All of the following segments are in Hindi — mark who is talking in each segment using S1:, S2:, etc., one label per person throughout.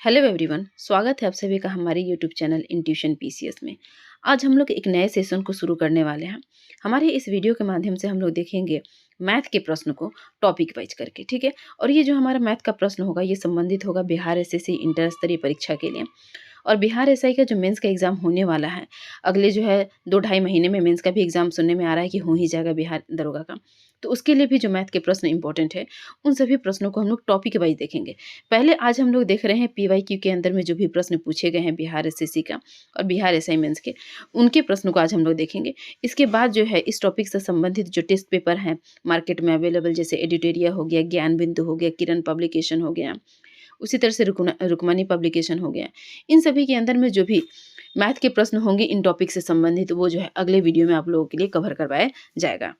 S1: हेलो एवरीवन, स्वागत है आप सभी का हमारे यूट्यूब चैनल इंट्यूशन पीसीएस में। आज हम लोग एक नए सेशन को शुरू करने वाले हैं। हमारे इस वीडियो के माध्यम से हम लोग देखेंगे मैथ के प्रश्न को टॉपिक वाइज करके, ठीक है। और ये जो हमारा मैथ का प्रश्न होगा ये संबंधित होगा बिहार एसएससी इंटर स्तरीय परीक्षा के लिए। और बिहार एसआई का जो मेंस का एग्ज़ाम होने वाला है, अगले जो है 2 ढाई महीने में मेंस का भी एग्ज़ाम सुनने में आ रहा है कि हो ही जाएगा बिहार दरोगा का। तो उसके लिए भी जो मैथ के प्रश्न इंपॉर्टेंट है, उन सभी प्रश्नों को हम लोग टॉपिक वाइज देखेंगे। पहले आज हम लोग देख रहे हैं पीवाईक्यू के अंदर में जो भी प्रश्न पूछे गए हैं बिहार एसएससी का और बिहार एसआई मेंस के, उनके प्रश्नों को आज हम लोग देखेंगे। इसके बाद जो है इस टॉपिक से संबंधित जो टेस्ट पेपर हैं मार्केट में अवेलेबल, जैसे एडिटोरिया हो गया, ज्ञान बिंदु हो गया, किरण पब्लिकेशन हो गया, उसी तरह से रुकमणी पब्लिकेशन हो गया। इन सभी के अंदर में जो भी मैथ के प्रश्न होंगे इन टॉपिक से संबंधित, वो जो है अगले वीडियो में आप लोगों के लिए कवर करवाया जाएगा।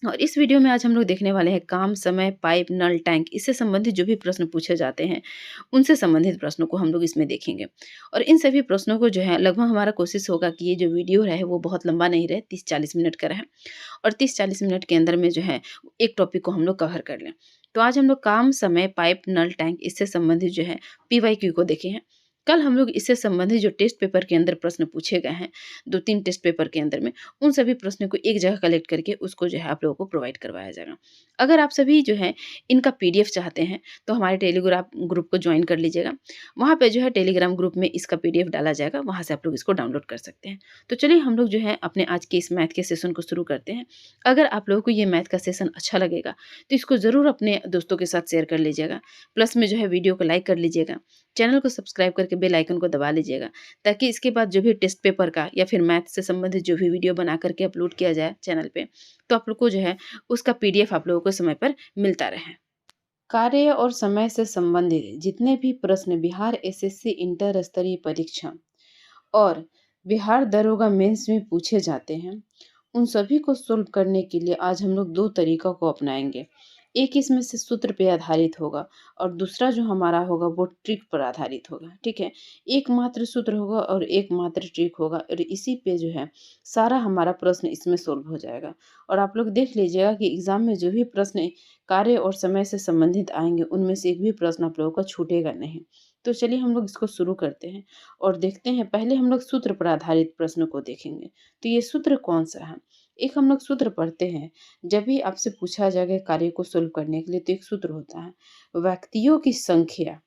S1: और इस वीडियो में आज हम लोग देखने वाले हैं काम, समय, पाइप, नल, टैंक, इससे संबंधित जो भी प्रश्न पूछे जाते हैं उनसे संबंधित प्रश्नों को हम लोग इसमें देखेंगे। और इन सभी प्रश्नों को जो है लगभग हमारा कोशिश होगा कि ये जो वीडियो रहे वो बहुत लंबा नहीं रहे, 30-40 मिनट का रहे और 30-40 मिनट के अंदर में जो है एक टॉपिक को हम लोग कवर कर लें। तो आज हम लोग काम, समय, पाइप, नल, टैंक, इससे संबंधित जो है पीवाईक्यू को देखे हैं। कल हम लोग इससे संबंधित जो टेस्ट पेपर के अंदर प्रश्न पूछे गए हैं 2-3 टेस्ट पेपर के अंदर में, उन सभी प्रश्नों को एक जगह कलेक्ट करके उसको जो है आप लोगों को प्रोवाइड करवाया जाएगा। अगर आप सभी जो है इनका पीडीएफ चाहते हैं तो हमारे टेलीग्राम ग्रुप को ज्वाइन कर लीजिएगा। वहाँ पे जो है टेलीग्राम ग्रुप में इसका पीडीएफ डाला जाएगा, वहाँ से आप लोग इसको डाउनलोड कर सकते हैं। तो चलिए हम लोग जो है अपने आज के इस मैथ के सेशन को शुरू करते हैं। अगर आप लोगों को ये मैथ का सेशन अच्छा लगेगा तो इसको ज़रूर अपने दोस्तों के साथ शेयर कर लीजिएगा। प्लस में जो है वीडियो को लाइक कर लीजिएगा, चैनल को सब्सक्राइब करके बेल आइकन को दबा लीजिएगा, ताकि इसके बाद जो भी टेस्ट पेपर का या फिर मैथ से संबंधित जो भी वीडियो बना करके अपलोड किया जाए चैनल पे, तो आप लोग को जो है उसका पीडीएफ आप लोगों को समय पर मिलता रहे। कार्य और समय से संबंधित जितने भी प्रश्न बिहार एसएससी इंटर स्तरीय परीक्षा और बिहार दरोगा मेंस में पूछे जाते हैं, उन सभी को सोल्व करने के लिए आज हम लोग 2 तरीकों को अपनाएंगे। एक इसमें से सूत्र पे आधारित होगा और दूसरा जो हमारा होगा वो ट्रिक पर आधारित होगा, ठीक है। एकमात्र सूत्र होगा और एकमात्र ट्रिक होगा और इसी पे जो है सारा हमारा प्रश्न इसमें सोल्व हो जाएगा। और आप लोग देख लीजिएगा कि एग्ज़ाम में जो भी प्रश्न कार्य और समय से संबंधित आएँगे, उनमें से एक भी प्रश्न आप लोगों का छूटेगा नहीं। तो चलिए हम लोग इसको शुरू करते हैं और देखते हैं। पहले हम लोग सूत्र पर आधारित प्रश्न को देखेंगे। तो ये सूत्र कौन-सा है? एक हम लोग सूत्र पढ़ते हैं, जब भी आपसे पूछा जाएगा कार्य को सोल्व करने के लिए, तो एक सूत्र होता है, व्यक्तियों की संख्या,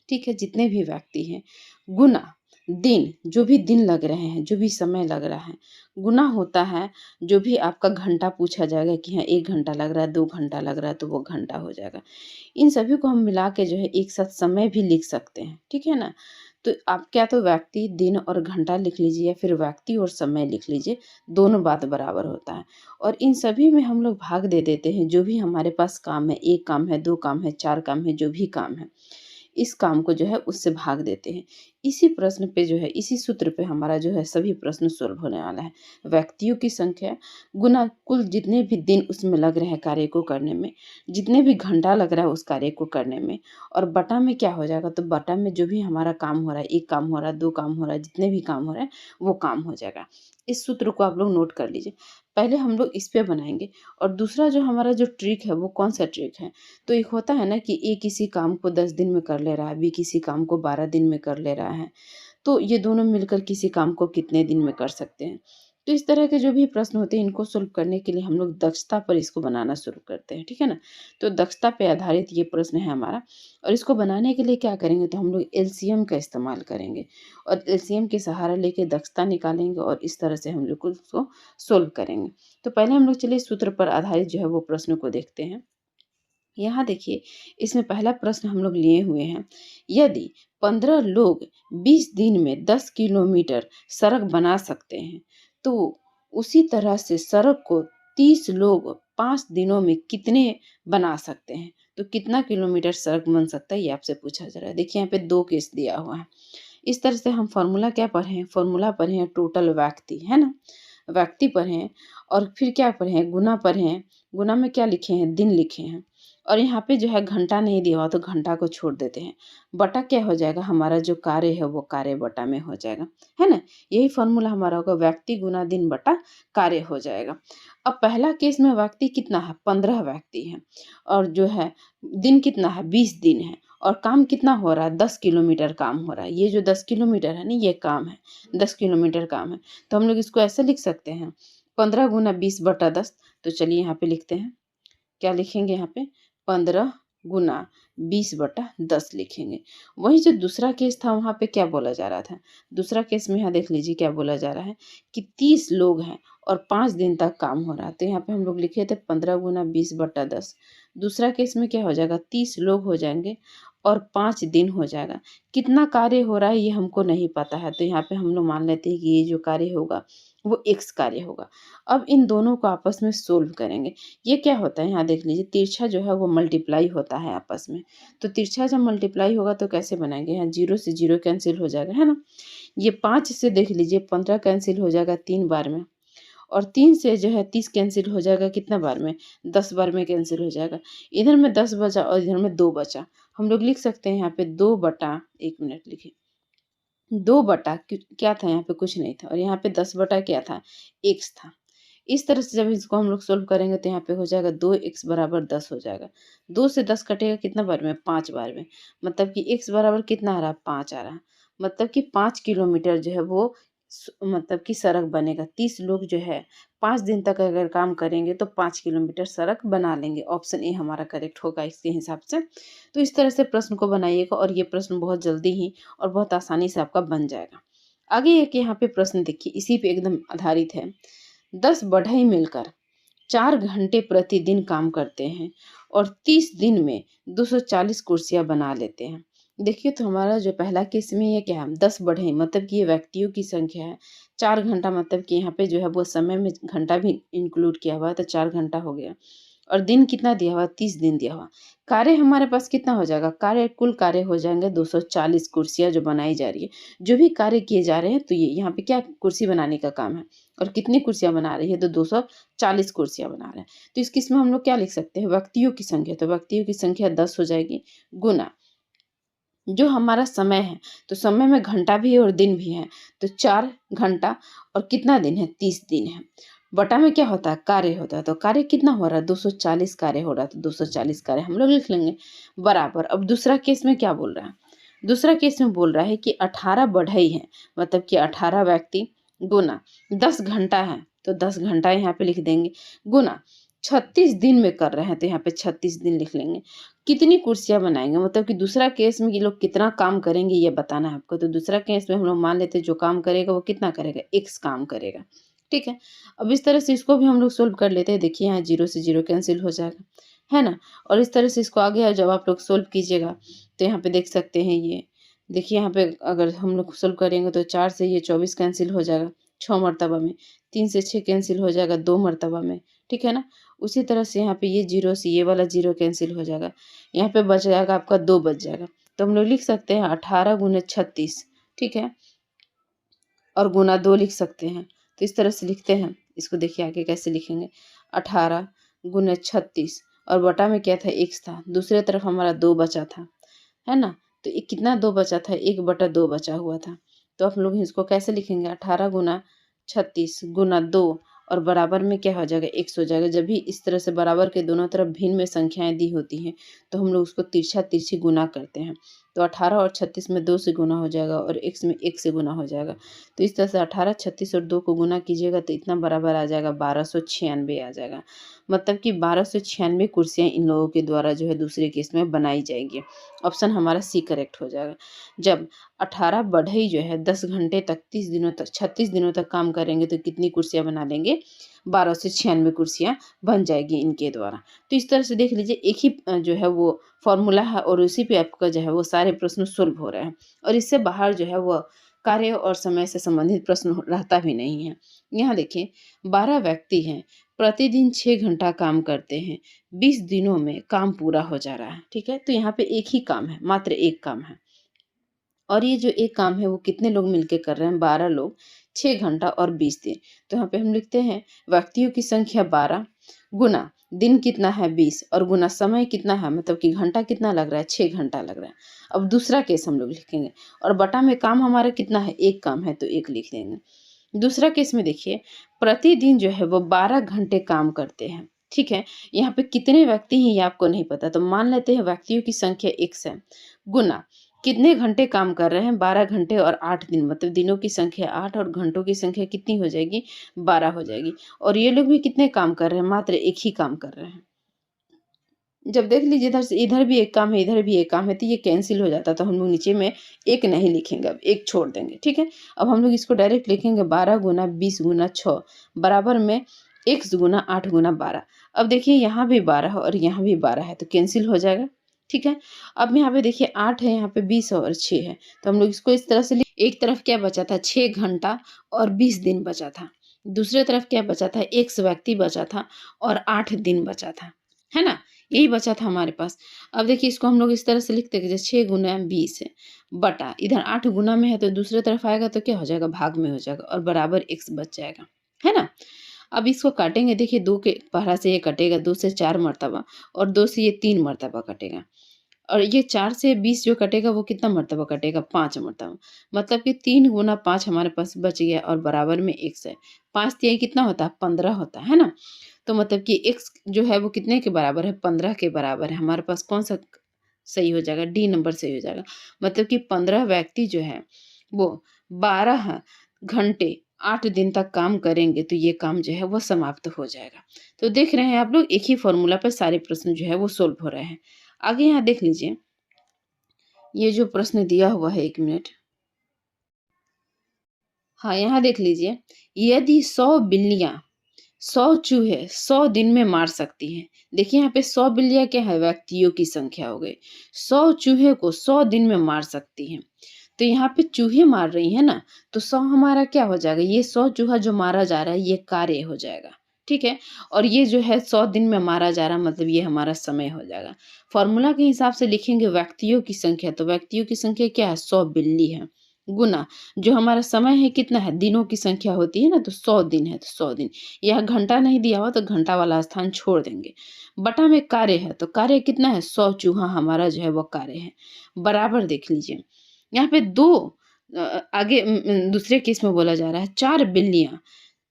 S1: ठीक है, जितने भी व्यक्ति हैं, गुना दिन, जो भी दिन लग रहे हैं, जो भी समय लग रहा है, गुना होता है जो भी आपका घंटा पूछा जाएगा कि हाँ 1 घंटा लग रहा है, 2 घंटा लग रहा है, तो वो घंटा हो जाएगा। इन सभी को हम मिला के जो है एक साथ समय भी लिख सकते हैं, ठीक है ना? तो आप क्या तो व्यक्ति, दिन और घंटा लिख लीजिए या फिर व्यक्ति और समय लिख लीजिए, दोनों बात बराबर होता है। और इन सभी में हम लोग भाग दे देते हैं, जो भी हमारे पास काम है, 1 काम है, 2 काम है, 4 काम है, जो भी काम है, इस काम को जो है उससे भाग देते हैं। इसी प्रश्न पे जो है, इसी सूत्र पे हमारा जो है सभी प्रश्न सॉल्व होने वाला है। व्यक्तियों की संख्या गुना कुल जितने भी दिन उसमें लग रहे हैं कार्य को करने में, जितने भी घंटा लग रहा है उस कार्य को करने में, और बटा में क्या हो जाएगा, तो बटा में जो भी हमारा काम हो रहा है, 1 काम हो रहा है, 2 काम हो रहा है, जितने भी काम हो रहा है वो काम हो जाएगा। इस सूत्र को आप लोग नोट कर लीजिए। पहले हम लोग इस पे बनाएँगे और दूसरा जो हमारा जो ट्रिक है वो कौन-सा ट्रिक है? तो एक होता है ना कि ए किसी काम को 10 दिन में कर ले रहा है, बी किसी काम को 12 दिन में कर ले रहा है, तो ये दोनों मिलकर किसी काम को कितने दिन में कर सकते हैं। तो इस तरह के जो भी प्रश्न होते हैं इनको सॉल्व करने के लिए हम लोग दक्षता पर इसको बनाना शुरू करते हैं, ठीक है ना? तो दक्षता पे आधारित ये प्रश्न है हमारा और इसको बनाने के लिए क्या करेंगे, तो हम लोग एलसीएम का इस्तेमाल करेंगे और एलसीएम के सहारा लेके दक्षता निकालेंगे और इस तरह से हम लोग को उसको सॉल्व करेंगे। तो पहले हम लोग चलिए सूत्र पर आधारित जो है वो प्रश्न को देखते हैं। यहाँ देखिए, इसमें पहला प्रश्न हम लोग लिए हुए हैं, यदि 15 लोग 20 दिन में 10 किलोमीटर सड़क बना सकते हैं, तो उसी तरह से सड़क को 30 लोग 5 दिनों में कितने बना सकते हैं? तो कितना किलोमीटर सड़क बन सकता है, ये आपसे पूछा जा रहा है। देखिए यहाँ पे 2 केस दिया हुआ है। इस तरह से हम फॉर्मूला क्या पढ़े हैं? फॉर्मूला पढ़े हैं टोटल व्यक्ति, है ना? व्यक्ति पढ़े हैं और फिर क्या पढ़े हैं? गुना पढ़े हैं। गुना में क्या लिखे हैं? दिन लिखे हैं। और यहाँ पे जो है घंटा नहीं दिया हुआ, तो घंटा को छोड़ देते हैं। बटा क्या हो जाएगा, हमारा जो कार्य है वो कार्य बटा में हो जाएगा, है ना? यही फॉर्मूला हमारा होगा, व्यक्ति गुना दिन बटा कार्य हो जाएगा। अब पहला केस में व्यक्ति कितना है, 15 व्यक्ति हैं और जो है दिन कितना है, 20 दिन है और काम कितना हो रहा है, 10 किलोमीटर काम हो रहा है। ये जो 10 किलोमीटर है ना, ये काम है, 10 किलोमीटर काम है। तो हम लोग इसको ऐसे लिख सकते हैं, 15 गुना 20/10। तो चलिए यहाँ पे लिखते हैं, क्या लिखेंगे यहाँ पे, 15 गुना 20/10 लिखेंगे। वहीं जो दूसरा केस था वहाँ पे क्या बोला जा रहा था, दूसरा केस में यहाँ देख लीजिए क्या बोला जा रहा है कि 30 लोग हैं और 5 दिन तक काम हो रहा है। तो यहाँ पे हम लोग लिखे थे 15 गुना 20/10। दूसरा केस में क्या हो जाएगा, 30 लोग हो जाएंगे और 5 दिन हो जाएगा। कितना कार्य हो रहा है ये हमको नहीं पता है, तो यहाँ पे हम लोग मान लेते हैं कि ये जो कार्य होगा वो x कार्य होगा। अब इन दोनों को आपस में सोल्व करेंगे। ये क्या होता है, यहाँ देख लीजिए, तिरछा जो है वो मल्टीप्लाई होता है आपस में। तो तिरछा जब मल्टीप्लाई होगा तो कैसे बनाएंगे, यहाँ 0 से 0 कैंसिल हो जाएगा, है ना। ये 5 से देख लीजिए 15 कैंसिल हो जाएगा 3 बार में, और 3 से जो है 30 कैंसिल हो जाएगा कितना बार में, 10 बार में कैंसिल हो जाएगा। इधर में 10 बचा और इधर में 2 बचा। हम लोग लिख सकते हैं यहाँ पे 2 बटा, 1 मिनट लिखिए, 2 बटा क्या था, यहाँ पे कुछ नहीं था, और यहाँ पे 10 बटा क्या था, x था। इस तरह से जब इसको हम लोग सोल्व करेंगे तो यहाँ पे हो जाएगा 2x बराबर 10 हो जाएगा। 2 से 10 कटेगा कितना बार में, 5 बार में। मतलब कि x बराबर कितना आ रहा है, 5 आ रहा है। मतलब कि 5 किलोमीटर जो है वो मतलब कि सड़क बनेगा। 30 लोग जो है 5 दिन तक अगर काम करेंगे तो 5 किलोमीटर सड़क बना लेंगे। ऑप्शन ए हमारा करेक्ट होगा इसके हिसाब से। तो इस तरह से प्रश्न को बनाइएगा और ये प्रश्न बहुत जल्दी ही और बहुत आसानी से आपका बन जाएगा। आगे एक यहाँ पे प्रश्न देखिए, इसी पे एकदम आधारित है। 10 बढ़ई मिलकर 4 घंटे प्रतिदिन काम करते हैं और 30 दिन में 240 कुर्सियां बना लेते हैं। देखिए तो हमारा जो पहला केस में ये क्या है, 10 बढ़ई मतलब कि ये व्यक्तियों की संख्या है। 4 घंटा मतलब कि यहाँ पे जो है वो समय में घंटा भी इंक्लूड किया हुआ है, तो 4 घंटा हो गया। और दिन कितना दिया हुआ, 30 दिन दिया हुआ। कार्य हमारे पास कितना हो जाएगा, कुल कार्य हो जाएंगे 240 कुर्सियां जो बनाई जा रही है। जो भी कार्य किए जा रहे हैं, तो ये यहाँ पे क्या कुर्सी बनाने का काम है, और कितनी कुर्सियां बना रही है, तो 240 कुर्सियां बना रहे हैं। तो इस केस में हम लोग क्या लिख सकते हैं, व्यक्तियों की संख्या, तो व्यक्तियों की संख्या 10 हो जाएगी, गुना जो हमारा समय है, तो समय में घंटा भी है और दिन भी है, तो 4 घंटा और कितना दिन है, 30 दिन है। बटा में क्या होता है, कार्य होता है, तो कार्य कितना हो रहा है, 240 कार्य हो रहा है, तो 240 कार्य हम लोग लिख लेंगे बराबर। अब दूसरा केस में क्या बोल रहा है, दूसरा केस में बोल रहा है कि 18 बढ़ई है, मतलब कि 18 व्यक्ति गुना 10 घंटा है, तो 10 घंटा यहाँ पे लिख देंगे, गुना 36 दिन में कर रहे हैं, तो यहाँ पे 36 दिन लिख लेंगे। कितनी कुर्सियां बनाएंगे, मतलब कि दूसरा केस में ये लोग कितना काम करेंगे ये बताना है आपको। तो दूसरा केस में हम लोग मान लेते हैं जो काम करेगा वो कितना करेगा, x काम करेगा, ठीक है। अब इस तरह से इसको भी हम लोग सोल्व कर लेते हैं। देखिए यहाँ 0 से 0 कैंसिल हो जाएगा, है ना। और इस तरह से इसको आगे जब आप लोग सोल्व कीजिएगा तो यहाँ पे देख सकते हैं, ये देखिए यहाँ पे अगर हम लोग सोल्व करेंगे तो 4 से ये 24 कैंसिल हो जाएगा 6 मरतबा में, 3 से 6 कैंसिल हो जाएगा 2 मरतबा में, ठीक है ना। उसी तरह से यहाँ पे ये 0 से ये वाला 0 कैंसिल हो जाएगा, यहाँ पे बच जाएगा आपका 2 बच जाएगा। तो हम लोग लिख सकते हैं 18 गुने 36, ठीक है, और गुना 2 लिख सकते हैं। तो इस तरह से लिखते हैं। इसको देखिए आगे कैसे लिखेंगे, 18 गुने 36 और बटा में क्या था, x था, दूसरे तरफ हमारा 2 बचा था, है ना। तो ये कितना 2 बचा था, 1/2 बचा हुआ था। तो आप लोग इसको कैसे लिखेंगे, 18 गुना 36 गुना 2 और बराबर में क्या हो जाएगा, x हो जाएगा। जब भी इस तरह से बराबर के दोनों तरफ भिन्न में संख्याएं दी होती हैं तो हम लोग उसको तिरछा तिरछी गुना करते हैं। तो 18 और 36 में 2 से गुना हो जाएगा और x में 1 से गुना हो जाएगा। तो इस तरह से 18, 36 और 2 को गुना कीजिएगा तो इतना बराबर आ जाएगा 1296 आ जाएगा। मतलब कि 1296 कुर्सियां इन लोगों के द्वारा जो है दूसरे केस में बनाई जाएंगी। ऑप्शन हमारा सी करेक्ट हो जाएगा। जब 18 बढ़ई जो है 10 घंटे तक 30 दिनों तक 36 दिनों तक काम करेंगे तो कितनी कुर्सियां बना लेंगे, 1296 कुर्सियां बन जाएगी इनके द्वारा। तो इस तरह से देख लीजिए एक ही जो है वो फॉर्मूला है और उसी पे आपका जो है वो सारे प्रश्न सोल्व हो रहे हैं, और इससे बाहर जो है वो कार्य और समय से संबंधित प्रश्न रहता भी नहीं है। यहाँ देखिए 12 व्यक्ति हैं, प्रतिदिन 6 घंटा काम करते हैं, 20 दिनों में काम पूरा हो जा रहा है, ठीक है। तो यहाँ पे एक ही काम है, मात्र एक काम है, और ये जो एक काम है वो कितने लोग मिलके कर रहे हैं, 12 लोग, 6 घंटा और 20 दिन। तो यहाँ पे हम लिखते हैं व्यक्तियों की संख्या 12 गुना दिन कितना है 20 और गुना समय कितना है, मतलब कि घंटा कितना लग रहा है, 6 घंटा लग रहा है। अब दूसरा केस हम लोग लिखेंगे और बटा में काम हमारा कितना है, एक काम है तो एक लिख देंगे। दूसरा केस में देखिए प्रतिदिन जो है वो 12 घंटे काम करते हैं, ठीक है? यहाँ पे कितने व्यक्ति हैं ये आपको नहीं पता, तो मान लेते हैं व्यक्तियों की संख्या x है, गुना कितने घंटे काम कर रहे हैं, 12 घंटे और 8 दिन, मतलब दिनों की संख्या 8 और घंटों की संख्या कितनी हो जाएगी, 12 हो जाएगी। और ये लोग भी कितने काम कर रहे हैं, मात्र एक ही काम कर रहे हैं। जब देख लीजिए इधर से इधर भी एक काम है, इधर भी एक काम है, तो ये कैंसिल हो जाता, तो हम लोग नीचे में एक नहीं लिखेंगे, अब एक छोड़ देंगे, ठीक है? अब हम लोग इसको डायरेक्ट लिखेंगे 12 गुना 20 गुना 6 बराबर में x गुना 8 गुना 12। अब देखिए यहाँ भी 12 और यहाँ भी 12 है, तो कैंसिल हो जाएगा, ठीक है? अब यहाँ पे देखिए 8 है, यहाँ पे 20 और 6 है, तो हम लोग इसको इस तरह से एक तरफ क्या बचा था, 6 घंटा और 20 दिन बचा था, दूसरे तरफ क्या बचा था, x व्यक्ति बचा था और 8 दिन बचा था, है ना? यही बचा था हमारे पास। अब देखिए इसको हम लोग इस तरह से लिखते हैं कि 6 गुना 20 है, बटा इधर 8 गुना में है, तो दूसरे तरफ आएगा तो क्या हो जाएगा, भाग में हो जाएगा और बराबर x बच जाएगा, है ना? अब इसको काटेंगे, देखिए 2 के पहला से ये कटेगा, 2 से 4 मर्तबा और 2 से ये 3 मर्तबा कटेगा। और ये 4 से 20 जो कटेगा वो कितना मर्तबा कटेगा, 5 मर्तबा। मतलब कि 3 गुना 5 हमारे पास बच गया और बराबर में x है। 5 तिहाई कितना होता है, 15 होता है ना? तो मतलब कि x जो है वो कितने के बराबर है, 15 के बराबर है। हमारे पास कौन-सा सही हो जाएगा, डी नंबर सही हो जाएगा। मतलब कि 15 व्यक्ति जो है वो 12 घंटे 8 दिन तक काम करेंगे, तो ये काम जो है वो समाप्त हो जाएगा। तो देख रहे हैं आप लोग, एक ही फ़ॉर्मूला पर सारे प्रश्न जो है वो सॉल्व हो रहे हैं। आगे यहाँ देख लीजिए, ये जो प्रश्न दिया हुआ है, 1 मिनट। हाँ, यहाँ देख लीजिए, यदि 100 बिल्लियाँ 100 चूहे 100 दिन में मार सकती हैं। देखिए यहाँ पे 100 बिल्लियाँ क्या है, व्यक्तियों की संख्या हो गई। 100 चूहे को 100 दिन में मार सकती हैं। तो यहाँ पे चूहे मार रही है ना, तो 100 हमारा क्या हो जाएगा, ये 100 चूहा जो मारा जा रहा है ये कार्य हो जाएगा, ठीक है? और ये जो है 100 दिन में मारा जा रहा है, मतलब ये हमारा समय हो जाएगा। फॉर्मूला के हिसाब से लिखेंगे व्यक्तियों की संख्या, तो व्यक्तियों की संख्या क्या है, 100 बिल्ली है, गुना जो हमारा समय है कितना है, दिनों की संख्या होती है ना, तो 100 दिन है, तो 100 दिन। यहाँ घंटा नहीं दिया हुआ तो घंटा वाला स्थान छोड़ देंगे। बटा में कार्य है, तो कार्य कितना है, 100 चूहा हमारा जो है वो कार्य है। बराबर देख लीजिए, यहाँ पे 2 आगे दूसरे केस में बोला जा रहा है 4 बिल्लियाँ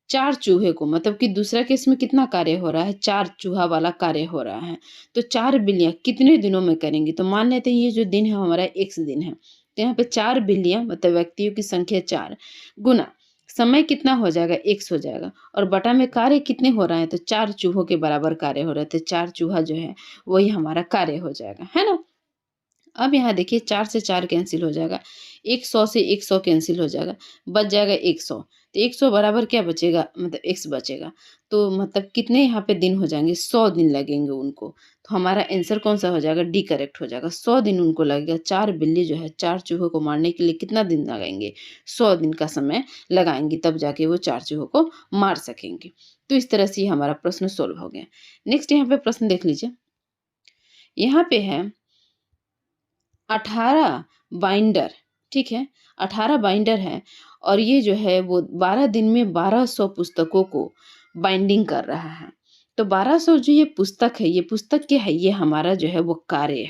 S1: 4 चूहे को, मतलब कि दूसरा केस में कितना कार्य हो रहा है, 4 चूहा वाला कार्य हो रहा है। तो 4 बिल्लियाँ कितने दिनों में करेंगी, तो मान लेते हैं ये जो दिन है हमारा x दिन है। तो यहाँ पे 4 बिल्लियाँ मतलब व्यक्तियों की संख्या 4 गुना समय कितना हो जाएगा, x हो जाएगा और बटा में कार्य कितने हो रहा है, तो 4 चूहों के बराबर कार्य हो रहा है, तो 4 चूहा जो है वही हमारा कार्य हो जाएगा, है ना? अब यहाँ देखिए 4 से 4 कैंसिल हो जाएगा, 100 से 100 कैंसिल हो जाएगा, बच जाएगा 100। तो 100 बराबर क्या बचेगा, मतलब x बचेगा। तो मतलब कितने यहाँ पे दिन हो जाएँगे, 100 दिन लगेंगे उनको। तो हमारा आंसर कौन-सा हो जाएगा, डी करेक्ट हो जाएगा। 100 दिन उनको लगेगा। 4 बिल्ली जो है 4 चूहों को मारने के लिए कितना दिन लगाएँगे, 100 दिन का समय लगाएँगे, तब जाके वो 4 चूहों को मार सकेंगे। तो इस तरह से ये हमारा प्रश्न सॉल्व हो गया। नेक्स्ट यहाँ पे प्रश्न देख लीजिए। यहाँ पे है 18 बाइंडर, ठीक है? 18 बाइंडर है और ये जो है वो 12 दिन में 1200 पुस्तकों को बाइंडिंग कर रहा है। तो 1200 जो ये पुस्तक है, ये पुस्तक क्या है? ये हमारा जो है वो कार्य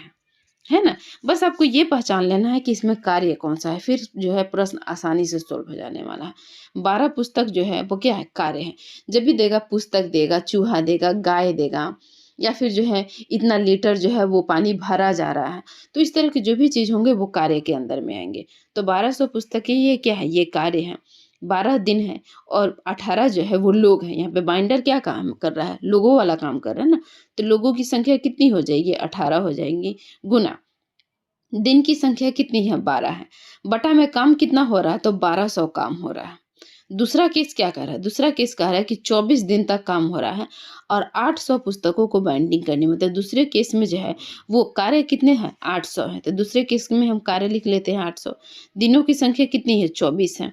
S1: है ना? बस आपको ये पहचान लेना है कि इसमें कार्य कौन-सा है, फिर जो है प्रश्न आसानी से सॉल्व हो जाने वाला है। 12 पुस्तक जो है वो क्या है? कार्य है। जब भी देगा, पुस्तक देगा, चूहा देगा, गाय देगा या फिर जो है इतना लीटर जो है वो पानी भरा जा रहा है। तो इस तरह के जो भी चीज़ होंगे वो कार्य के अंदर में आएँगे। तो 1200 पुस्तकें ये क्या है? ये कार्य है। 12 दिन है और 18 जो है वो लोग हैं। यहाँ पे बाइंडर क्या काम कर रहा है? लोगों वाला काम कर रहा है ना? तो लोगों की संख्या कितनी हो जाएगी? 18 हो जाएँगी गुना दिन की संख्या कितनी है? 12 है। बटा में काम कितना हो रहा है? तो 1200 काम हो रहा है। दूसरा केस क्या कह रहा है? दूसरा केस कह रहा है कि 24 दिन तक काम हो रहा है और 800 पुस्तकों को बाइंडिंग करनी, मतलब दूसरे केस में जो है वो कार्य कितने हैं? 800 है। तो दूसरे केस में हम कार्य लिख लेते हैं 800। दिनों की संख्या कितनी है? 24 है।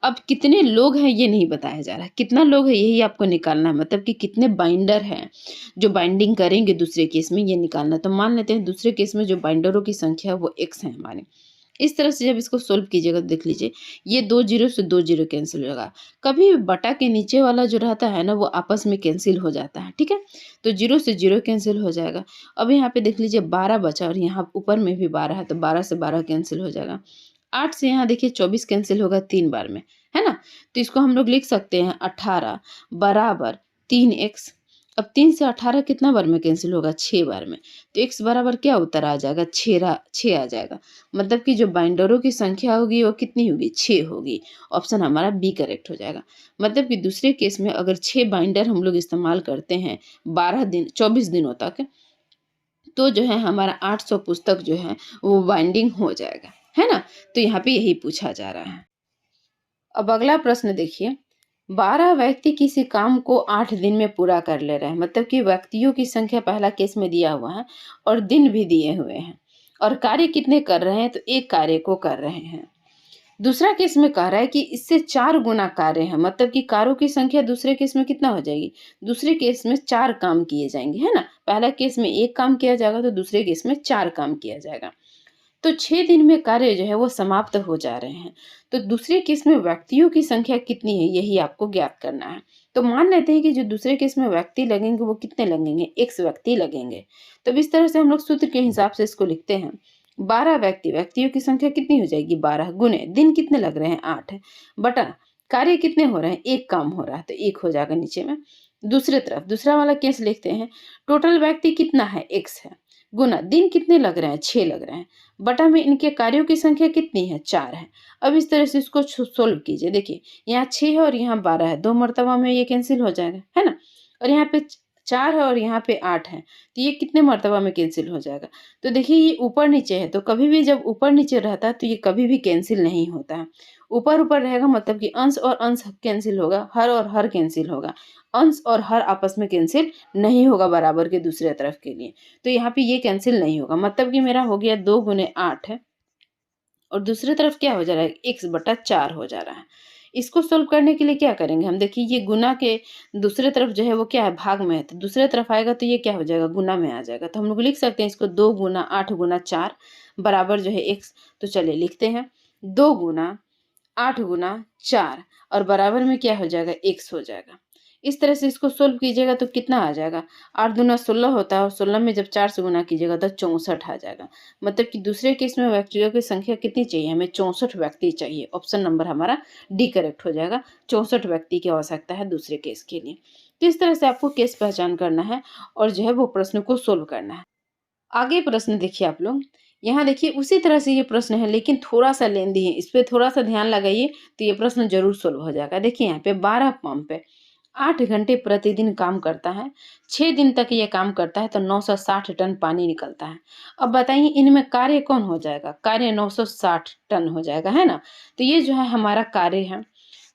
S1: अब कितने लोग हैं ये नहीं बताया जा रहा है। कितना लोग है यही आपको निकालना है, मतलब कि कितने बाइंडर हैं जो बाइंडिंग करेंगे दूसरे केस में, ये निकालना है। तो मान लेते हैं दूसरे केस में जो बाइंडरों की संख्या है वो x है हमारे। इस तरह से जब इसको सोल्व कीजिएगा तो देख लीजिए, ये 2 जीरो से 2 जीरो कैंसिल होगा। कभी भी बटा के नीचे वाला जो रहता है ना वो आपस में कैंसिल हो जाता है, ठीक है? तो 0 से 0 कैंसिल हो जाएगा। अब यहाँ पे देख लीजिए 12 बचा और यहाँ ऊपर में भी 12 है, तो 12 से 12 कैंसिल हो जाएगा। 8 से यहाँ देखिए 24 कैंसिल होगा 3 बार में, है ना? तो इसको हम लोग लिख सकते हैं 18 बराबर 3x अब 3 से 18 कितना बार में कैंसिल होगा? 6 बार में। तो x बराबर क्या उत्तर आ जाएगा? 6 आ जाएगा। मतलब कि जो बाइंडरों की संख्या होगी वो कितनी होगी? 6 होगी। ऑप्शन हमारा बी करेक्ट हो जाएगा। मतलब कि दूसरे केस में अगर 6 बाइंडर हम लोग इस्तेमाल करते हैं 12 दिन 24 दिनों तक, तो जो है हमारा 800 पुस्तक जो है वो बाइंडिंग हो जाएगा। है ना? तो यहाँ पे यही पूछा जा रहा है। अब अगला प्रश्न देखिए, 12 व्यक्ति किसी काम को 8 दिन में पूरा कर ले रहे हैं। मतलब कि व्यक्तियों की संख्या पहला केस में दिया हुआ है और दिन भी दिए हुए हैं और कार्य कितने कर रहे हैं? तो एक कार्य को कर रहे हैं। दूसरा केस में कह रहा है कि इससे 4 गुना कार्य है। मतलब कि कार्यों की संख्या दूसरे केस में कितना हो जाएगी? दूसरे केस में 4 काम किए जाएंगे, है ना? पहला केस में 1 काम किया जाएगा तो दूसरे केस में 4 काम किया जाएगा। तो 6 दिन में कार्य जो है वो समाप्त हो जा रहे हैं। तो दूसरे केस में व्यक्तियों की संख्या कितनी है, यही आपको ज्ञात करना है। तो मान लेते हैं कि जो दूसरे केस में व्यक्ति लगेंगे वो कितने लगेंगे? x व्यक्ति लगेंगे। तो इस तरह से हम लोग सूत्र के हिसाब से इसको लिखते हैं। 12 व्यक्तियों की संख्या कितनी हो जाएगी? 12 गुने दिन कितने लग रहे हैं? 8 बटा कार्य कितने हो रहे हैं? 1 काम हो रहा है तो 1 हो जाएगा नीचे में। दूसरे तरफ दूसरा वाला केस लिखते हैं। टोटल व्यक्ति कितना है? x है। गुना दिन कितने लग रहे हैं? 6 लग रहे हैं। बटा में इनके कार्यों की संख्या कितनी है? 4 है। अब इस तरह से इसको सोल्व कीजिए। देखिए यहाँ 6 है और यहाँ 12 है, 2 मर्तबा में ये कैंसिल हो जाएगा, है ना? और यहाँ पे 4 है और यहाँ पे 8 है, तो ये कितने मर्तबा में कैंसिल हो जाएगा? तो देखिए ये ऊपर नीचे है, तो कभी भी जब ऊपर नीचे रहता है तो ये कभी भी कैंसिल नहीं होता है। ऊपर ऊपर रहेगा मतलब कि अंश और अंश कैंसिल होगा, हर और हर कैंसिल होगा। अंश और हर आपस में कैंसिल नहीं होगा बराबर के दूसरे तरफ के लिए। तो यहाँ पे ये कैंसिल नहीं होगा। मतलब कि मेरा हो गया 2 गुने 8 है और दूसरी तरफ क्या हो जा रहा है? x बटा 4 हो जा रहा है। इसको सोल्व करने के लिए क्या करेंगे हम? देखिए ये गुना के दूसरे तरफ जो है वो क्या है? भाग में है, तो दूसरे तरफ आएगा तो ये क्या हो जाएगा? गुना में आ जाएगा। तो हम लोग लिख सकते हैं इसको 2 गुना 8 गुना 4 बराबर जो है x। तो चलिए लिखते हैं 2 गुना 8 गुना 4 और बराबर में क्या हो जाएगा? x हो जाएगा। इस तरह से इसको सोल्व कीजिएगा तो कितना आ जाएगा? 8 दूना 16 होता है और 16 में जब 4 से गुना कीजिएगा तो 64 आ जाएगा। मतलब कि दूसरे केस में व्यक्तियों की संख्या कितनी चाहिए? हमें 64 व्यक्ति चाहिए। ऑप्शन नंबर हमारा डी करेक्ट हो जाएगा। 64 व्यक्ति की आवश्यकता है दूसरे केस के लिए। तो इस तरह से आपको केस पहचान करना है और जो है वो प्रश्न को सोल्व करना है। आगे प्रश्न देखिए आप लोग। यहाँ देखिए उसी तरह से ये प्रश्न है लेकिन थोड़ा-सा लेंदी है। इस पे थोड़ा-सा ध्यान लगाइए तो ये प्रश्न ज़रूर सोल्व हो जाएगा। देखिए यहाँ पे 12 पंप है, 8 घंटे प्रतिदिन काम करता है, 6 दिन तक ये काम करता है तो 960 टन पानी निकलता है। अब बताइए इनमें कार्य कौन हो जाएगा? कार्य 960 टन हो जाएगा, है ना? तो ये जो है हमारा कार्य है।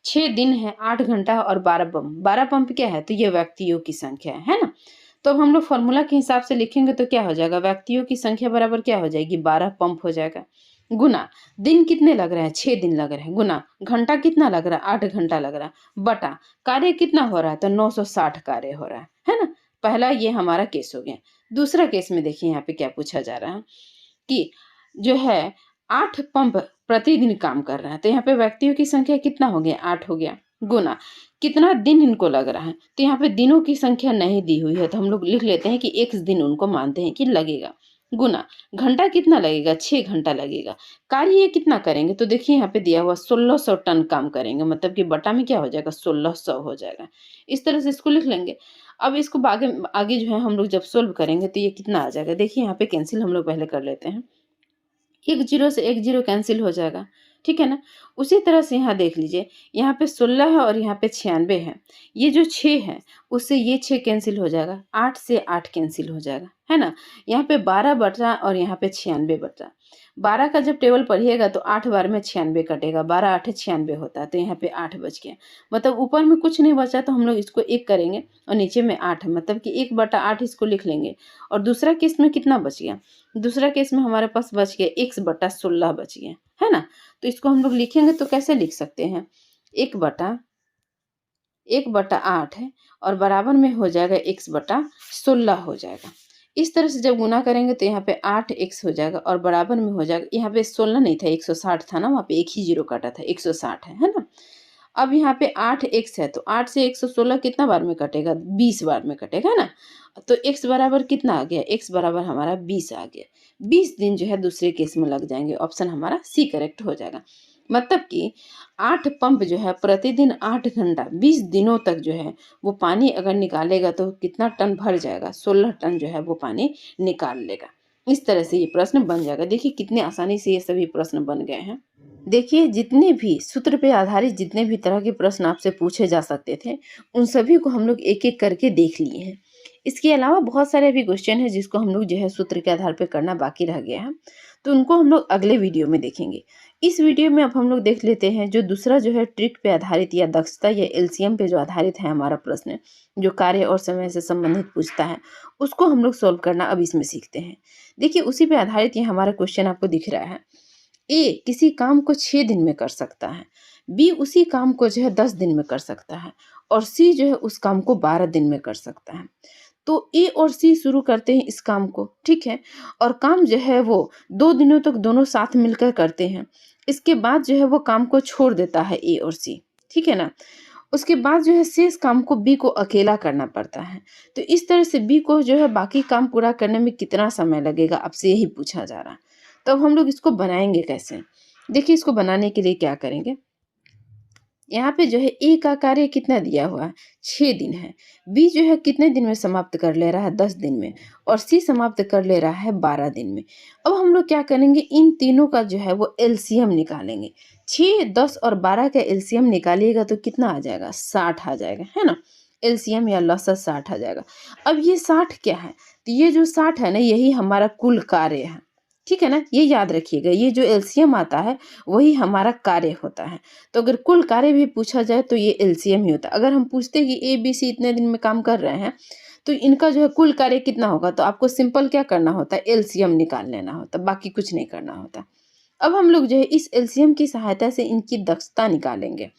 S1: 6 दिन है, 8 घंटा और 12 पंप। 12 पंप क्या है? तो ये व्यक्तियों की संख्या है ना? तो अब हम लोग फॉर्मूला के हिसाब से लिखेंगे तो क्या हो जाएगा? व्यक्तियों की संख्या बराबर क्या हो जाएगी? 12 पंप हो जाएगा। गुना दिन कितने लग रहे हैं? 6 दिन लग रहे हैं। गुना घंटा कितना लग रहा है? 8 घंटा लग रहा है। बटा कार्य कितना हो रहा है? तो 960 कार्य हो रहा है ना? पहला ये हमारा केस हो गया। दूसरा केस में देखिए यहाँ पे क्या पूछा जा रहा है कि जो है 8 पंप प्रतिदिन काम कर रहा है। तो यहाँ पे व्यक्तियों की संख्या कितना हो गया? 8 हो गया। गुना कितना दिन इनको लग रहा है? तो यहाँ पे दिनों की संख्या नहीं दी हुई है तो हम लोग लिख लेते हैं कि x दिन उनको मानते हैं कि लगेगा। गुना घंटा कितना लगेगा? 6 घंटा लगेगा। कार्य ये कितना करेंगे? तो देखिए यहाँ पे दिया हुआ 1600 टन काम करेंगे। मतलब कि बटा में क्या हो जाएगा? 1600 हो जाएगा। इस तरह से इसको लिख लेंगे। अब इसको आगे आगे जो है हम लोग जब सोल्व करेंगे तो ये कितना आ जाएगा? देखिए यहाँ पे कैंसिल हम लोग पहले कर लेते हैं। एक जीरो से एक जीरो कैंसिल हो जाएगा, ठीक है ना? उसी तरह से यहाँ देख लीजिए, यहाँ पे 16 है और यहाँ पे 96 है। ये जो 6 है, उससे ये 6 कैंसिल हो जाएगा, 8 से 8 कैंसिल हो जाएगा, है ना? यहाँ पे 12 बचा और यहाँ पे 96 बचा। 12 का जब टेबल पढ़िएगा तो 8 बार में 96 कटेगा, 12 आठे 96 होता है, तो यहाँ पे 8 बच गया। मतलब ऊपर में कुछ नहीं बचा तो हम लोग इसको 1 करेंगे और नीचे में 8 है, मतलब कि 1/8 इसको लिख लेंगे। और दूसरा केस में कितना बच गया? दूसरा केस में हमारे पास बच गया x/16 बच गया, है ना? तो इसको हम लोग लिखेंगे तो कैसे लिख सकते हैं? 1/8 है और बराबर में हो जाएगा x/16 हो जाएगा। इस तरह से जब गुना करेंगे तो यहाँ पे 8x हो जाएगा और बराबर में हो जाएगा, यहाँ पे 16 नहीं था 160 था ना, वहाँ पे एक ही जीरो काटा था, 160 है ना? अब यहाँ पे 8x है तो 8 से 116 कितना बार में कटेगा? 20 बार में कटेगा, है ना? तो x बराबर कितना आ गया? x बराबर हमारा 20 आ गया। 20 दिन जो है दूसरे केस में लग जाएंगे। ऑप्शन हमारा सी करेक्ट हो जाएगा। मतलब कि 8 पंप जो है प्रतिदिन 8 घंटा 20 दिनों तक जो है वो पानी अगर निकालेगा तो कितना टन भर जाएगा? 16 टन जो है वो पानी निकाल लेगा। इस तरह से ये प्रश्न बन जाएगा। देखिए कितने आसानी से ये सभी प्रश्न बन गए हैं। देखिए जितने भी सूत्र पे आधारित जितने भी तरह के प्रश्न आपसे पूछे जा सकते थे, उन सभी को हम लोग एक-एक करके देख लिए हैं। इसके अलावा बहुत सारे अभी क्वेश्चन हैं जिसको हम लोग जो है सूत्र के आधार पे करना बाकी रह गया है। तो उनको हम लोग अगले वीडियो में देखेंगे। इस वीडियो में अब हम लोग देख लेते हैं जो दूसरा जो है ट्रिक पे आधारित या दक्षता या एलसीएम पे जो आधारित है हमारा प्रश्न, जो कार्य और समय से संबंधित पूछता है, उसको हम लोग सॉल्व करना अब इसमें सीखते हैं। देखिए उसी पे आधारित ये हमारा क्वेश्चन आपको दिख रहा है। ए किसी काम को 6 दिन में कर सकता है, बी उसी काम को जो है 10 दिन में कर सकता है और सी जो है उस काम को 12 दिन में कर सकता है। तो ए और सी शुरू करते हैं इस काम को, ठीक है? और काम जो है वो 2 दिनों तक दोनों साथ मिलकर करते हैं। इसके बाद जो है वो काम को छोड़ देता है ए और सी, ठीक है ना? उसके बाद जो है शेष काम को बी को अकेला करना पड़ता है। तो इस तरह से बी को जो है बाकी काम पूरा करने में कितना समय लगेगा आपसे यही पूछा जा रहा है। तो अब हम लोग इसको बनाएँगे कैसे? देखिए इसको बनाने के लिए क्या करेंगे? यहाँ पे जो है ए का कार्य कितना दिया हुआ है? 6 दिन है। बी जो है कितने दिन में समाप्त कर ले रहा है? 10 दिन में और सी समाप्त कर ले रहा है 12 दिन में। अब हम लोग क्या करेंगे इन तीनों का जो है वो एलसीएम निकालेंगे। 6, 10 और 12 का एलसीएम निकालिएगा तो कितना आ जाएगा? 60 आ जाएगा, है ना? एलसीएम या लसाअ 60 आ जाएगा। अब ये 60 क्या है? तो ये जो 60 है ना यही हमारा कुल कार्य है। ठीक है ना? ये याद रखिएगा ये जो एलसीएम आता है वही हमारा कार्य होता है। तो अगर कुल कार्य भी पूछा जाए तो ये एलसीएम ही होता है। अगर हम पूछते हैं कि ए, बी, सी इतने दिन में काम कर रहे हैं, तो इनका जो है कुल कार्य कितना होगा? तो आपको सिंपल क्या करना होता है? एलसीएम निकाल लेना होता है, बाकी कुछ नहीं करना होता। अब हम लोग जो है इस एलसीएम की सहायता से इनकी दक्षता निकालेंगे।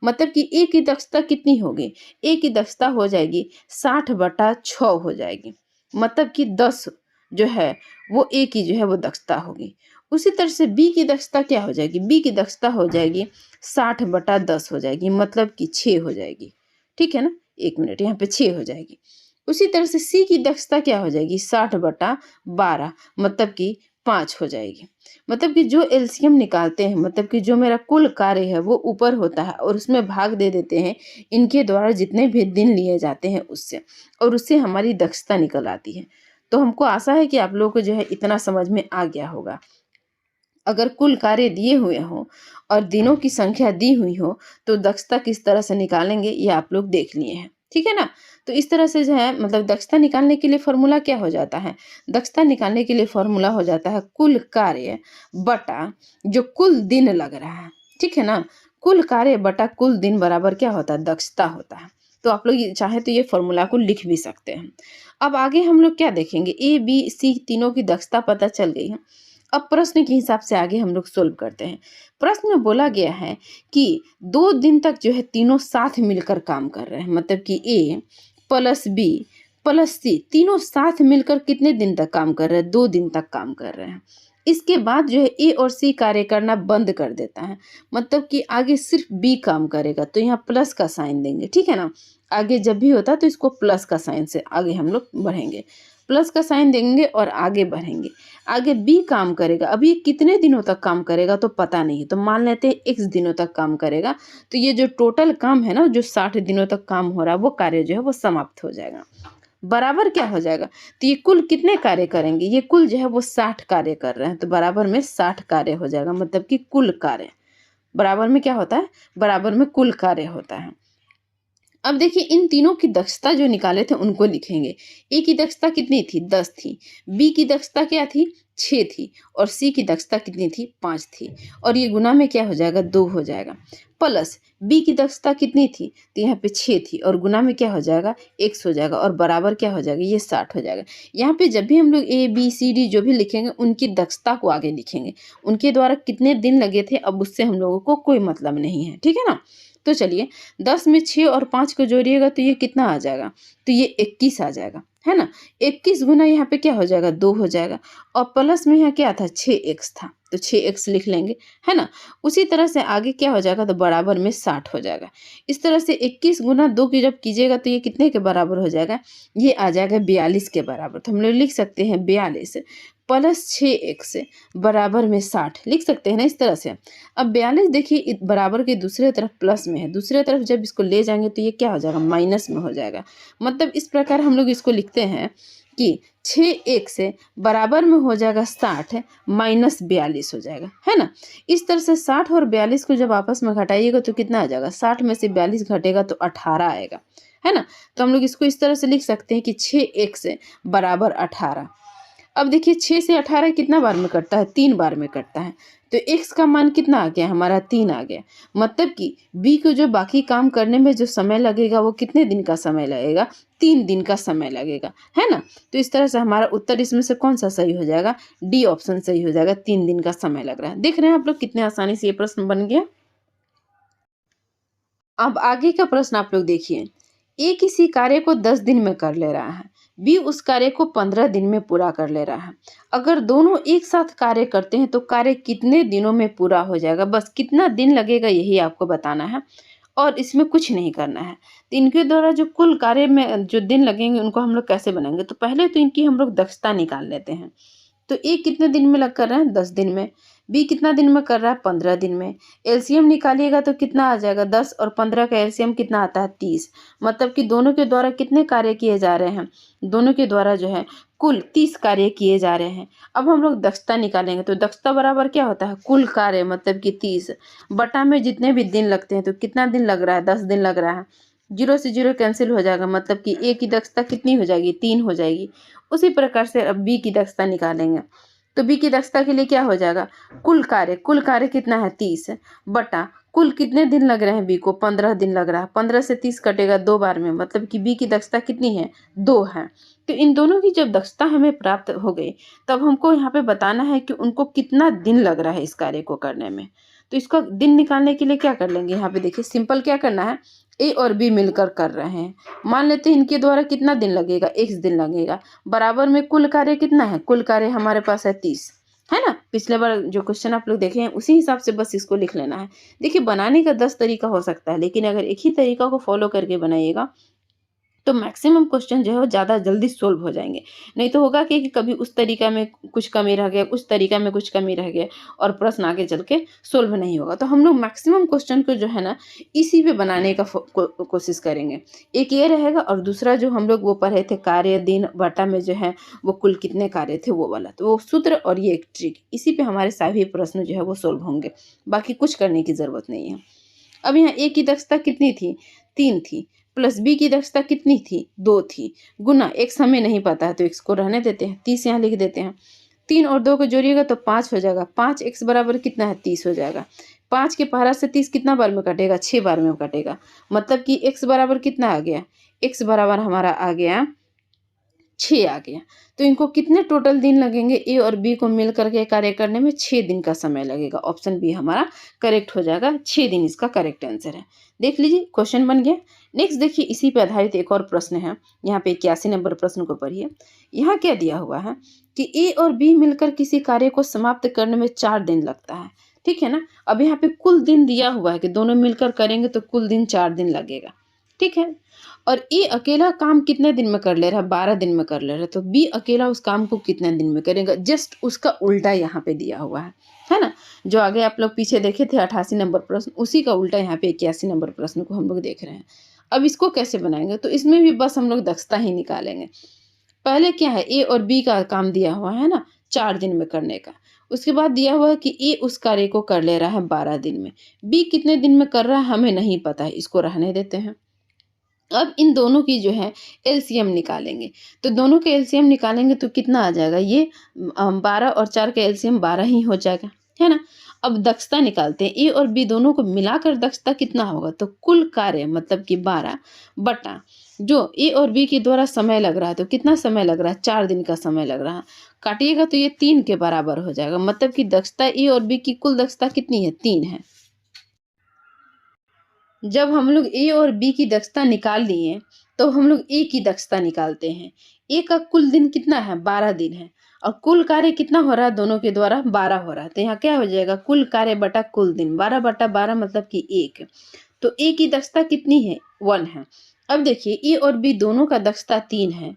S1: मतलब कि ए की दक्षता कितनी होगी? ए की दक्षता हो जाएगी 60/6 हो जाएगी। मतलब कि 10 जो है वो ए की जो है वो दक्षता होगी। उसी तरह से बी की दक्षता क्या हो जाएगी? बी की दक्षता हो जाएगी 60/10 हो जाएगी, मतलब कि 6 हो जाएगी। ठीक है ना? 1 मिनट यहाँ पे 6 हो जाएगी। उसी तरह से सी की दक्षता क्या हो जाएगी? 60/12 मतलब कि 5 हो जाएगी। मतलब कि जो एलसीएम निकालते हैं, मतलब कि जो मेरा कुल कार्य है वो ऊपर होता है और उसमें भाग दे देते हैं इनके द्वारा जितने भी दिन लिए जाते हैं उससे, और उससे हमारी दक्षता निकल आती है। तो हमको आशा है कि आप लोगों को जो है इतना समझ में आ गया होगा। अगर कुल कार्य दिए हुए हों और दिनों की संख्या दी हुई हो तो दक्षता किस तरह से निकालेंगे ये आप लोग देख लिए हैं। ठीक है ना? तो इस तरह से जो है मतलब दक्षता निकालने के लिए फॉर्मूला क्या हो जाता है? दक्षता निकालने के लिए फॉर्मूला हो जाता है कुल कार्य बटा जो कुल दिन लग रहा है। ठीक है ना? कुल कार्य बटा कुल दिन बराबर क्या होता है? दक्षता होता है। तो आप लोग ये चाहे तो ये फॉर्मूला को लिख भी सकते हैं। अब आगे हम लोग क्या देखेंगे? ए, बी, सी तीनों की दक्षता पता चल गई है। अब प्रश्न के हिसाब से आगे हम लोग सोल्व करते हैं। प्रश्न में बोला गया है कि 2 दिन तक जो है तीनों साथ मिलकर काम कर रहे हैं। मतलब कि ए प्लस बी प्लस सी तीनों साथ मिलकर कितने दिन तक काम कर रहे हैं? 2 दिन तक काम कर रहे हैं। इसके बाद जो है ए और सी कार्य करना बंद कर देता है। मतलब कि आगे सिर्फ बी काम करेगा, तो यहाँ प्लस का साइन देंगे। ठीक है ना? आगे जब भी होता है तो इसको प्लस का साइन से आगे हम लोग बढ़ेंगे। प्लस का साइन देंगे और आगे बढ़ेंगे। आगे बी काम करेगा। अब ये कितने दिनों तक काम करेगा तो पता नहीं है, तो मान लेते हैं एक्स दिनों तक काम करेगा। तो ये जो टोटल काम है ना, जो 60 दिनों तक काम हो रहा है, वो कार्य जो है वो समाप्त हो जाएगा। बराबर क्या हो जाएगा? तो ये कुल कितने कार्य करेंगे? ये कुल जो है वो 60 कार्य कर रहे हैं, तो बराबर में 60 कार्य हो जाएगा। मतलब कि कुल कार्य बराबर में क्या होता है? बराबर में कुल कार्य होता है। अब देखिए इन तीनों की दक्षता जो निकाले थे उनको लिखेंगे। ए की दक्षता कितनी थी? 10 थी। बी की दक्षता क्या थी? 6 थी। और सी की दक्षता कितनी थी? 5 थी। और ये गुना में क्या हो जाएगा? 2 हो जाएगा। प्लस बी की दक्षता कितनी थी? तो यहाँ पे 6 थी और गुना में क्या हो जाएगा? x हो जाएगा और बराबर क्या हो जाएगा? ये 60 हो जाएगा। यहाँ पे जब भी हम लोग ए बी सी डी जो भी लिखेंगे उनकी दक्षता को आगे लिखेंगे। उनके द्वारा कितने दिन लगे थे अब उससे हम लोगों को कोई मतलब नहीं है। ठीक है ना? तो चलिए 10 में 6 और 5 को जोड़िएगा तो ये कितना आ जाएगा? तो ये 21 आ जाएगा, है ना? 21 गुना यहाँ पे क्या हो जाएगा? 2 हो जाएगा। और प्लस में यहाँ क्या था? 6x था, तो 6x लिख लेंगे, है ना? उसी तरह से आगे क्या हो जाएगा? तो बराबर में 60 हो जाएगा। इस तरह से 21 गुना 2 की जब कीजिएगा तो ये कितने के बराबर हो जाएगा? ये आ जाएगा 42 के बराबर। तो हम लोग लिख सकते हैं 42 प्लस 6x बराबर में 60 लिख सकते हैं ना इस तरह से। अब 42 देखिए बराबर के दूसरे तरफ प्लस में है, दूसरे तरफ जब इसको ले जाएंगे तो ये क्या हो जाएगा, माइनस में हो जाएगा। मतलब इस प्रकार हम लोग इसको लिखते हैं कि 6x बराबर में हो जाएगा 60 माइनस 42 हो जाएगा, है ना। इस तरह से 60 और 42 को जब आपस में घटाइएगा तो कितना आ जाएगा, 60 में से 42 घटेगा तो 18 आएगा, है ना। तो हम लोग इसको इस तरह से लिख सकते हैं कि 6x बराबर 18। अब देखिए 6 से 18 कितना बार में कटता है, 3 बार में कटता है। तो x का मान कितना आ गया, हमारा 3 आ गया। मतलब कि b को जो बाकी काम करने में जो समय लगेगा वो कितने दिन का समय लगेगा, 3 दिन का समय लगेगा, है ना। तो इस तरह से हमारा उत्तर इसमें से कौन सा सही हो जाएगा, डी ऑप्शन सही हो जाएगा, 3 दिन का समय लग रहा है। देख रहे हैं आप लोग कितने आसानी से ये प्रश्न बन गया। अब आगे का प्रश्न आप लोग देखिए, ए किसी कार्य को 10 दिन में कर ले रहा है, बी उस कार्य को 15 दिन में पूरा कर ले रहा है। अगर दोनों एक साथ कार्य करते हैं तो कार्य कितने दिनों में पूरा हो जाएगा, बस कितना दिन लगेगा यही आपको बताना है और इसमें कुछ नहीं करना है। तो इनके द्वारा जो कुल कार्य में जो दिन लगेंगे उनको हम लोग कैसे बनाएंगे, तो पहले तो इनकी हम लोग दक्षता निकाल लेते हैं। तो ए कितने दिन में लग कर रहा है, 10 दिन में। बी कितना दिन में कर रहा है, 15 दिन में। एलसीएम निकालिएगा तो कितना आ जाएगा, 10 और 15 का एलसीएम कितना आता है, 30। मतलब कि दोनों के द्वारा कितने कार्य किए जा रहे हैं, दोनों के द्वारा जो है कुल 30 कार्य किए जा रहे हैं। अब हम लोग दक्षता निकालेंगे तो दक्षता बराबर क्या होता है, कुल कार्य मतलब कि 30 बटा में जितने भी दिन लगते हैं। तो कितना दिन लग रहा है, 10 दिन लग रहा है। 0 से 0 कैंसिल हो जाएगा, मतलब कि ए की दक्षता कितनी हो जाएगी, 3 हो जाएगी। उसी प्रकार से अब बी की दक्षता निकालेंगे तो बी की दक्षता के लिए क्या हो जाएगा, कुल कार्य कितना है, 30 बटा कुल कितने दिन लग रहे हैं, बी को 15 दिन लग रहा है। 15 से 30 कटेगा 2 बार में, मतलब कि बी की दक्षता कितनी है, 2 है। तो इन दोनों की जब दक्षता हमें प्राप्त हो गई तब हमको यहाँ पे बताना है कि उनको कितना दिन लग रहा है इस कार्य को करने में। तो इसका दिन निकालने के लिए क्या कर लेंगे, यहाँ पे देखिए सिंपल क्या करना है, ए और बी मिलकर कर रहे हैं। मान लेते हैं इनके द्वारा कितना दिन लगेगा, x दिन लगेगा। बराबर में कुल कार्य कितना है, कुल कार्य हमारे पास है 30, है ना। पिछले बार जो क्वेश्चन आप लोग देखे हैं उसी हिसाब से बस इसको लिख लेना है। देखिए बनाने का 10 तरीका हो सकता है, लेकिन अगर एक ही तरीका को फॉलो करके बनाइएगा तो मैक्सिमम क्वेश्चन जो है वो ज़्यादा जल्दी सोल्व हो जाएंगे। नहीं तो होगा कि कभी उस तरीका में कुछ कमी रह गया, उस तरीका में कुछ कमी रह गया और प्रश्न आगे चल के सोल्व नहीं होगा। तो हम लोग मैक्सिमम क्वेश्चन को जो है ना इसी पे बनाने का कोशिश करेंगे। एक ये रहेगा और दूसरा जो हम लोग वो पढ़े थे कार्य दिन बटा में जो है वो कुल कितने कार्य थे वो वाला, तो वो सूत्र और ये एक ट्रिक, इसी पे हमारे सभी प्रश्न जो है वो सोल्व होंगे। बाकी कुछ करने की ज़रूरत नहीं है। अब यहाँ ए की दक्षता कितनी थी, 3 थी, प्लस बी की दक्षता कितनी थी, 2 थी, गुना एक्स हमें नहीं पता है तो एक्स को रहने देते हैं, 30 यहाँ लिख देते हैं। 3 और 2 को जोड़िएगा तो 5 हो जाएगा, 5x बराबर कितना है, 30 हो जाएगा। 5 के पहाड़ा से 30 कितना बार में कटेगा, 6 बार में कटेगा। मतलब कि x बराबर कितना आ गया, x बराबर हमारा आ गया 6 आ गया। तो इनको कितने टोटल दिन लगेंगे, ए और बी को मिल करके कार्य करने में 6 दिन का समय लगेगा। ऑप्शन बी हमारा करेक्ट हो जाएगा, 6 दिन इसका करेक्ट आंसर है। देख लीजिए क्वेश्चन बन गया। नेक्स्ट देखिए इसी पे आधारित एक और प्रश्न है, यहाँ पे 81 नंबर प्रश्न को पढ़िए। यहाँ क्या दिया हुआ है कि ए और बी मिलकर किसी कार्य को समाप्त करने में 4 दिन लगता है, ठीक है ना। अब यहाँ पे कुल दिन दिया हुआ है कि दोनों मिलकर करेंगे तो कुल दिन 4 दिन लगेगा, ठीक है। और ए अकेला काम कितने दिन में कर ले रहा है, 12 दिन में कर ले रहा है। तो बी अकेला उस काम को कितने दिन में करेगा, जस्ट उसका उल्टा यहाँ पे दिया हुआ है ना। जो आगे आप लोग पीछे देखे थे 88 नंबर प्रश्न, उसी का उल्टा यहाँ पे 81 नंबर प्रश्न को हम लोग देख रहे हैं। अब इसको कैसे बनाएंगे, तो इसमें भी बस हम लोग दक्षता ही निकालेंगे। पहले क्या है, ए और बी का काम दिया हुआ है ना 4 दिन में करने का। उसके बाद दिया हुआ है कि ए उस कार्य को कर ले रहा है 12 दिन में, बी कितने दिन में कर रहा है हमें नहीं पता है, इसको रहने देते हैं। अब इन दोनों की जो है एलसीएम निकालेंगे। तो दोनों का एलसीएम निकालेंगे तो कितना आ जाएगा, ये 12 और 4 का एलसीएम 12 ही हो जाएगा, है ना। अब दक्षता निकालते हैं, ए और बी दोनों को मिलाकर दक्षता कितना होगा, तो कुल कार्य मतलब कि 12 बटा जो ए और बी के द्वारा समय लग रहा है, तो कितना समय लग रहा है, 4 दिन का समय लग रहा है। काटिएगा तो ये 3 के बराबर हो जाएगा। मतलब कि दक्षता ए और बी की कुल दक्षता कितनी है, 3 है। जब हम लोग ए और बी की दक्षता निकाल लिए तो हम लोग ए की दक्षता निकालते हैं। ए का कुल दिन कितना है, 12 दिन है और कुल कार्य कितना हो रहा है, दोनों के द्वारा 12 हो रहा है। तो यहाँ क्या हो जाएगा, कुल कार्य बटा कुल दिन, 12 बटा 12 मतलब कि 1। तो ए की दक्षता कितनी है, 1 है। अब देखिए ए और बी दोनों का दक्षता 3 है,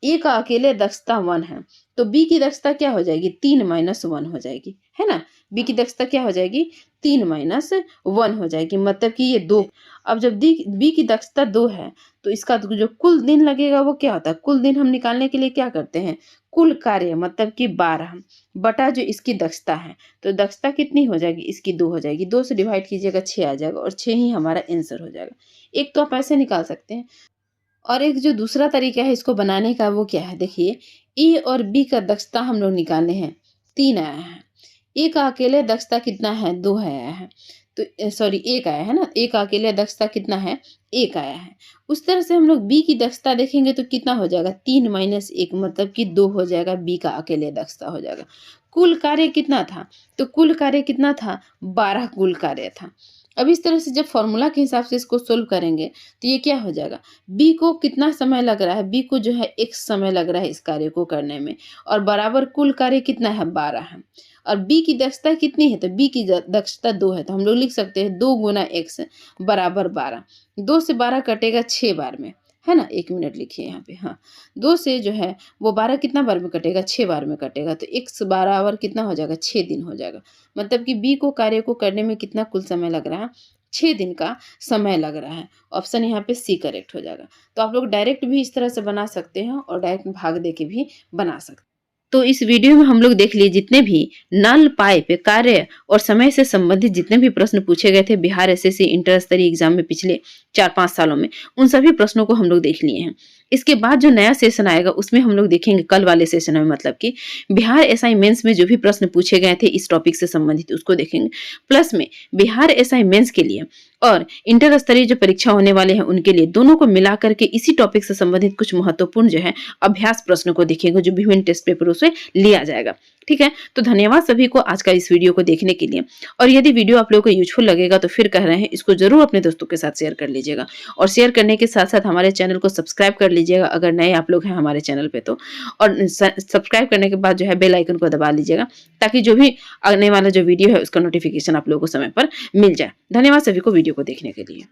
S1: ए का अकेले दक्षता 1 है, तो बी की दक्षता क्या हो जाएगी? 3 माइनस 1 हो जाएगी, है ना? बी की दक्षता क्या हो जाएगी? 3 माइनस 1 हो जाएगी, मतलब कि ये 2। अब जब दी बी की दक्षता 2 है, तो इसका जो कुल दिन लगेगा वो क्या होता है? कुल दिन हम निकालने के लिए क्या करते हैं? कुल कार्य मतलब कि 12 बटा जो इसकी दक्षता है, तो दक्षता कितनी हो जाएगी? इसकी 2 हो जाएगी। 2 से डिवाइड कीजिएगा 6 आ जाएगा और 6 ही हमारा आंसर हो जाएगा। एक तो आप ऐसे निकाल सकते हैं। और एक जो दूसरा तरीका है इसको बनाने का वो क्या है? देखिए, ए और बी का दक्षता हम लोग निकाले हैं, 3 आया है। ए का अकेले दक्षता कितना है? 2 आया है। तो सॉरी 1 आया है ना? ए का अकेले दक्षता कितना है? 1 आया है। उस तरह से हम लोग बी की दक्षता देखेंगे तो कितना हो जाएगा? 3 माइनस 1 मतलब कि 2 हो जाएगा, बी का अकेले दक्षता हो जाएगा। कुल कार्य कितना था? तो कुल कार्य कितना था? 12 कुल कार्य था। अब इस तरह से जब फ़ॉर्मूला के हिसाब से इसको सोल्व करेंगे, तो ये क्या हो जाएगा? बी को कितना समय लग रहा है? बी को जो है x समय लग रहा है इस कार्य को करने में, और बराबर कुल कार्य कितना है? 12 है। और बी की दक्षता कितनी है? तो बी की दक्षता 2 है, तो हम लोग लिख सकते हैं 2 गुना x बराबर 12। 2 से 12 कटेगा 6 बार में, है ना? 1 मिनट लिखिए यहाँ पे, हाँ। 2 से जो है वो 12 कितना बार में कटेगा? 6 बार में कटेगा, तो x बराबर कितना हो जाएगा? 6 दिन हो जाएगा। मतलब कि बी को कार्य को करने में कितना कुल समय लग रहा है? 6 दिन का समय लग रहा है। ऑप्शन यहाँ पे सी करेक्ट हो जाएगा। तो आप लोग डायरेक्ट भी इस तरह से बना सकते हैं और डायरेक्ट भाग दे के भी बना सकते हैं। तो इस वीडियो में हम लोग देख लिए जितने भी नल, पाइप, कार्य और समय से संबंधित जितने भी प्रश्न पूछे गए थे बिहार एसएससी इंटर स्तरीय एग्जाम में पिछले 4-5 सालों में, उन सभी प्रश्नों को हम लोग देख लिए हैं। इसके बाद जो नया सेशन आएगा उसमें हम लोग देखेंगे कल वाले सेशन में, मतलब कि बिहार एसआई मेंस में जो भी प्रश्न पूछे गए थे इस टॉपिक से संबंधित उसको देखेंगे। प्लस में बिहार एसआई मेंस के लिए और इंटर स्तरीय जो परीक्षा होने वाले हैं उनके लिए दोनों को मिला करके इसी टॉपिक से संबंधित कुछ महत्वपूर्ण जो है अभ्यास प्रश्न को देखेंगे जो विभिन्न टेस्ट पेपरों से लिया जाएगा। ठीक है, तो धन्यवाद सभी को आज का इस वीडियो को देखने के लिए। और यदि वीडियो आप लोगों को यूजफुल लगेगा तो फिर कह रहे हैं इसको जरूर अपने दोस्तों के साथ शेयर कर लीजिएगा, और शेयर करने के साथ साथ हमारे चैनल को सब्सक्राइब कर लीजिएगा अगर नए आप लोग हैं हमारे चैनल पे तो। और सब्सक्राइब करने के बाद जो है बेल आइकन को दबा लीजिएगा ताकि जो भी आने वाला जो वीडियो है उसका नोटिफिकेशन आप लोगों को समय पर मिल जाए। धन्यवाद सभी को वीडियो को देखने के लिए।